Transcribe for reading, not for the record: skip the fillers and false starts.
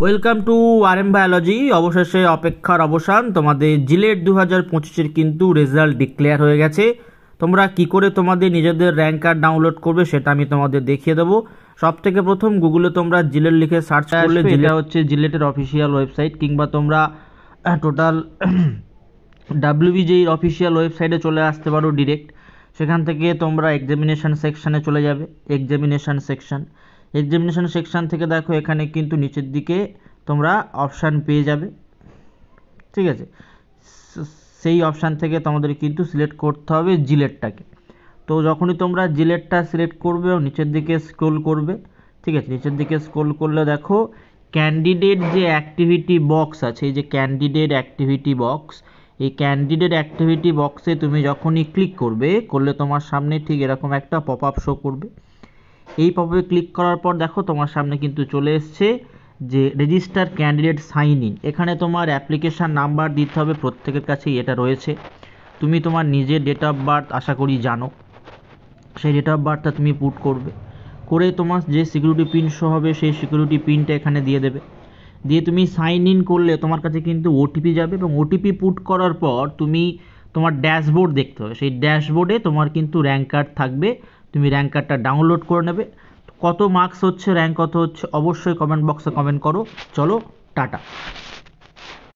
Welcome to RM biology. অবশেষে অপেক্ষার অবসান, তোমাদের জিলেট 2025-এর কিন্তু রেজাল্ট ডিক্লেয়ার হয়ে গেছে। তোমরা কি করে তোমাদের নিজেদের র্যাঙ্ক কার্ড ডাউনলোড করবে সেটা আমি তোমাদের দেখিয়ে দেবো। সব থেকে প্রথম গুগলে তোমরা জিলেট লিখে সার্চ করলে যেটা হচ্ছে জিলেটের অফিসিয়াল ওয়েবসাইট, কিংবা তোমরা টোটাল ডাব্লিউবিজেইর অফিসিয়াল ওয়েবসাইটে চলে আসতে পারো ডিরেক্ট। সেখান থেকে তোমরা এক্সামিনেশান সেকশানে চলে যাবে। এক্সামিনেশান সেকশান থেকে দেখো এখানে কিন্তু নিচের দিকে তোমরা অপশান পেয়ে যাবে, ঠিক আছে। সেই অপশান থেকে তোমাদের কিন্তু সিলেক্ট করতে হবে জিলেটটাকে। তো যখনই তোমরা জিলেটটা সিলেক্ট করবে ও নিচের দিকে স্ক্রোল করবে, ঠিক আছে, নিচের দিকে স্ক্রোল করলে দেখো ক্যান্ডিডেট যে অ্যাক্টিভিটি বক্স আছে, এই যে ক্যান্ডিডেট অ্যাক্টিভিটি বক্স, এই ক্যান্ডিডেট অ্যাক্টিভিটি বক্সে তুমি যখনই ক্লিক করলে তোমার সামনে ঠিক এরকম একটা পপ আপ শো করবে। এই পপে ক্লিক করার পর দেখো তোমার সামনে কিন্তু চলে এসছে যে রেজিস্টার ক্যান্ডিডেট সাইন ইন। এখানে তোমার অ্যাপ্লিকেশান নাম্বার দিতে হবে, প্রত্যেকের কাছেই এটা রয়েছে। তুমি তোমার নিজের ডেট অফ বার্থ আশা করি জানো, সেই ডেট অফ বার্থটা তুমি পুট করবে, করে তোমার যে সিকিউরিটি পিন শো হবে সেই সিকিউরিটি পিনটা এখানে দিয়ে দেবে। দিয়ে তুমি সাইন ইন করলে তোমার কাছে কিন্তু ওটিপি যাবে, এবং ওটিপি পুট করার পর তুমি তোমার ড্যাশবোর্ড দেখতে হবে। সেই ড্যাশবোর্ডে তোমার কিন্তু র্যাঙ্ক কার্ড থাকবে, তুমি র্যাঙ্ক কার্ডটা ডাউনলোড করে নেবে। কত মার্কস হচ্ছে, র্যাঙ্ক কত হচ্ছে, অবশ্যই কমেন্ট বক্সে কমেন্ট করো। চলো, টাটা।